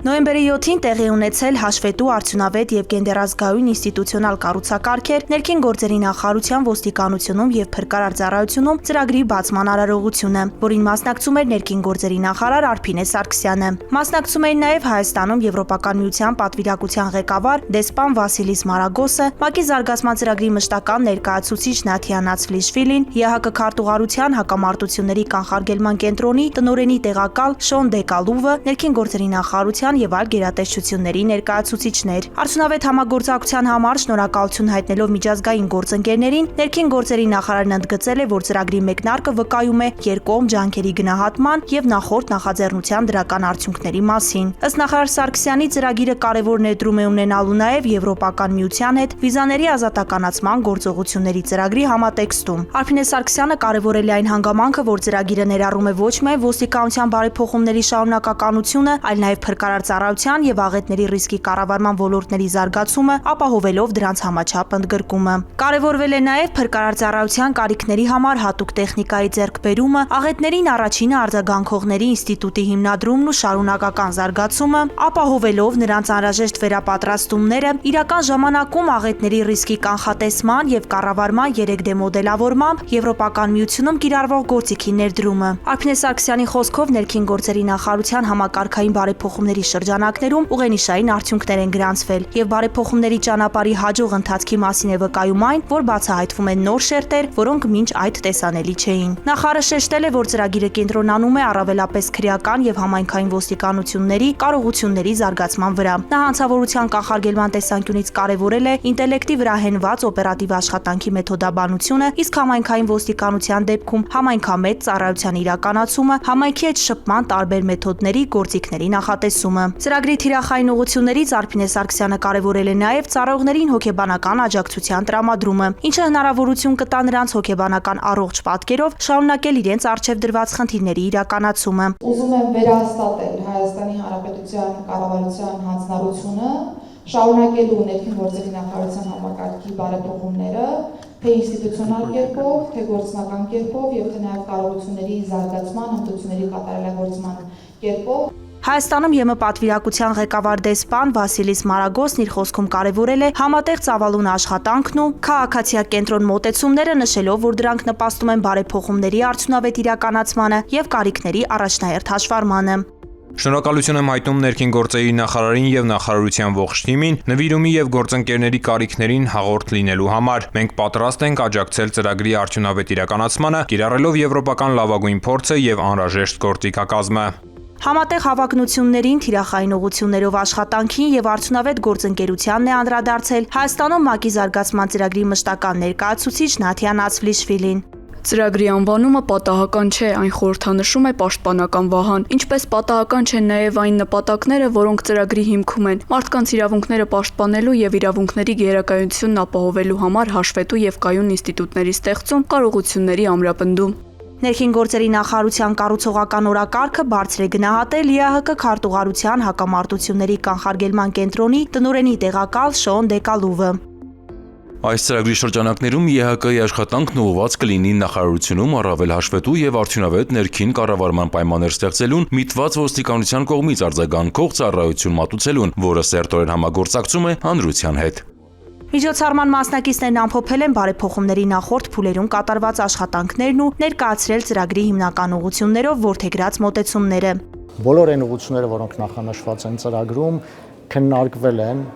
Նոյեմբերի 7-ին տեղի ունեցել հաշվետու արդյունավետ եւ գենդերազգայուն ինստիտուցիոնալ կառուցակարգեր ներքին գործերի նախարարության ոստիկանությունում եւ փրկարար ծառայությունում ծրագրի բացման արարողությունը, որին մասնակցում էր ներքին գործերի նախարար Արփինե Սարգսյանը։ Մասնակցում էին նաեւ Հայաստանում Եվրոպական միության պատվիրակության ղեկավար դեսպան Վասիլիս Մարագոսը, ՄԱԿ-ի զարգացման ծրագրի մշտական ներկայացուցիչ Նաթիա Նացվլիշվիլին, ՀՀԿ քարտուղարության հակամարտությունների կանխարգելման կենտրոնի տնօրենի տեղակալ Շոն Դեկալուվը, ներքին գործերի նախարարության եւ այլ գերատեսչությունների ներկայացուցիչներ։ Արդյունավետ համագործակցության համար շնորհակալություն հայտնելով միջազգային գործընկերներին, ներքին գործերի նախարարն ընդգծել է, որ ծրագրի մեկնարկը վկայում է երկկողմ ջանքերի գնահատման եւ նախորդ նախաձեռնության դրական արդյունքների մասին։ Ըստ նախարար Սարգսյանի, ծրագիրը կարևոր ներդրում է ունենալու նաեւ Եվրոպական միության հետ վիզաների ազատականացման գործողությունների ծրագրի համատեքստում։ Արփինե Սարգսյանը կարևորել է այն հանգամանքը, որ ծրագիրը ներառում է ոչ միայն ոստիկանության բարեփոխումների շարունակականությունը, այլ նաեւ փրկարար ծառայության եւ աղետների ռիսկի կառավարման ոլորտների զարգացումը, ապահովելով դրանց համաչափ ընդգրկումը։ Կարևորվել է նաեւ փրկարար ծառայության կարիքների համար հատուկ տեխնիկայի ձեռքբերումը, աղետներին առաջինը արձագանքողների ինստիտուտի հիմնադրումն ու շարունակական զարգացումը, ապահովելով նրանց անհրաժեշտ վերապատրաստումները, իրական ժամանակում աղետների ռիսկի կանխատեսման եւ կառավարման 3D մոդելավորմամբ Եվրոպական միությունում կիրառվող գործիքի ներդրումը։ Արփինե Սարգսյանի խոսքով ներքին գործերի նախարարության համակարգային բարեփոխումների շրջանակներում ուղենիշային արդյունքներ են գրանցվել եւ բարեփոխումների ճանապարհի հաջող ընթացքի մասին է վկայում այն, որ բացահայտվում են նոր շերտեր, որոնք մինչ այդ տեսանելի չէին։ Նախարարը շեշտել է, որ ծրագիրը կենտրոնանում է առավելապես քրեական եւ համայնքային ոստիկանությունների կարողությունների զարգացման վրա։ Նա հանցավորության կանխարգելման տեսանկյունից կարևորել է ինտելեկտի վրա հենված օպերատիվ աշխատանքի մեթոդաբանությունը, իսկ համայնքային ոստիկանության դեպքում համայնքամետ ծառայության իրականացումը, համայնքի հետ շփման տարբեր մեթոդների գործիքների նախատեսումը։ Ծրագրի թիրախային ուղղություններից Արփինե Սարգսյանը կարևորել է նաև ծառայողներին հոգեբանական աջակցության տրամադրումը, ինչը հնարավորություն կտա նրանց հոգեբանական առողջ պատկերով շարունակել իրենց առջև դրված խնդիրների իրականացումը։ Ուզում եմ վերահաստատել Հայաստանի Հանրապետության կառավարության հանձնառությունը շարունակելու ներքին գործերի նախարարության համակարգի բարեփոխումները, թե ինստիտուցիոնալ կերպով, թե գործնական կերպով եւ թե նաեւ կարողությունների զարգացման, հմտությունների կատարելագործման կերպով։ Հայաստանում ԵՄ պատվիրակության ղեկավար դեսպան Վասիլիս Մարագոսն իր խոսքում կարևորել է համատեղ ծավալուն աշխատանքն ու քաղաքացիակենտրոն մոտեցումները, նշելով, որ դրանք նպաստում են բարեփոխումների արդյունավետ իրականացմանը եւ կարիքների առաջնահերթ հաշվառմանը։ Շնորհակալություն եմ հայտնում ներքին գործերի նախարարին եւ նախարարության ողջ թիմին նվիրումի եւ գործընկերների կարիքներին հաղորդ լինելու համար։ Մենք պատրաստ ենք աջակցել ծրագրի արդյունավետ իրականացմանը, կիրառելով եվրոպական լավագույն փորձը եւ անհրաժեշտ գործիքակազմը։ Համատեղ հավակնություններին, թիրախային ուղղություններով աշխատանքին եւ արդյունավետ գործընկերությանն է անդրադարձել Հայաստանում ՄԱԿ-ի զարգացման ծրագրի մշտական ներկայացուցիչ Նաթիա Նացվլիշվիլին։ Ծրագրի անվանումը պատահական չէ, այն խորհրդանշում է պաշտպանական վահան, ինչպես պատահական չեն նաև այն նպատակները, որոնք ծրագրի հիմքում են՝ մարդկանց իրավունքները պաշտպանելու եւ իրավունքների գերակայությունն ապահովելու համար հաշվետու եւ կայուն ինստիտուտների ստեղծում, կարողությունների ամրապնդում։ Ներքին գործերի նախարարության կառուցողական օրակարգը բարձր է գնահատել ՀՀԿ քարտուղարության հակամարտությունների կանխարգելման կենտրոնի տնօրենի տեղակալ Շոն Դեկալուվը։ Այս ծրագրի շրջանակներում ԵՀԿ-ի աշխատանքն ուղղված կլինի նախարարությունում առավել հաշվետու եւ արդյունավետ ներքին կառավարման պայմաններ ստեղծելուն, միտված ոստիկանության կողմից արձագանքող ծառայություն մատուցելուն, որը սերտորեն համագործակցում է հանրության հետ։ Միջոցառման մասնակիցներն ամփոփել են բարեփոխումների նախորդ փուլերում կատարված աշխատանքներն ու ներկայացրել ծրագրի հիմնական ուղղություններով որդեգրած մոտեցումները։ Բոլոր այն ուղղությունները, որոնք նախանշված են ծրագրում, քննարկվել են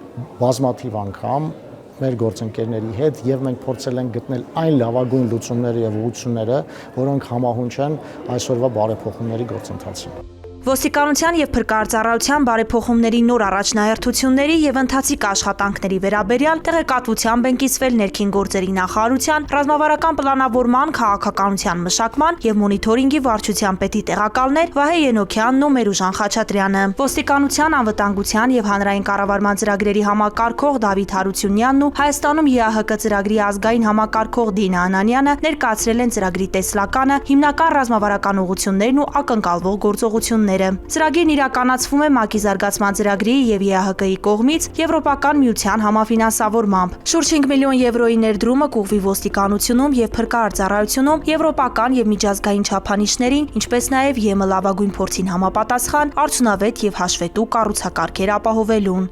բազմաթիվ անգամ մեր գործընկերների հետ եւ մենք փորձել ենք գտնել այն լավագույն լուծումները եւ ուղղությունները, որոնք համահունչ են այսօրվա բարեփոխումների գործընթացին։ Ոստիկանության եւ փրկարար ծառայության բարեփոխումների նոր առաջնահերթությունների եւ ընթացիկ աշխատանքների վերաբերյալ տեղեկատվությամբ են կիսվել ներքին գործերի նախարարության, ռազմավարական պլանավորման, քաղաքականության մշակման եւ մոնիթորինգի վարչության պետի տեղակալներ Վահե Ենոքյանն ու Մերուժան Խաչատրյանը, ոստիկանության, անվտանգության եւ հանրային կառավարման ծրագրերի համակարգող Դավիթ Հարությունյանն ու Հայաստանում ԵԱՀԿ ծրագրի ազգային համակարգող Դինա Անանյանը ներկայացրել են ծրագրի տեսլականը, հիմնական ռազմավարական ուղղություններն ու ակնկալվող գործողությունները։ պաշտոնյաները։ Ծրագիրն իրականացվում է ՄԱԿ-ի զարգացման ծրագրի եւ ԵԱՀԿ-ի կողմից Եվրոպական միության համաֆինանսավորմամբ։ Շուրջ 5 միլիոն եվրոյի ներդրումը կուղղվի ոստիկանությունում եւ փրկարար ծառայությունում եվրոպական եւ միջազգային չափանիշներին, ինչպես նաեւ ԵՄ լավագույն փորձին համապատասխան արդյունավետ եւ հաշվետու կառուցակարգեր ապահովելուն։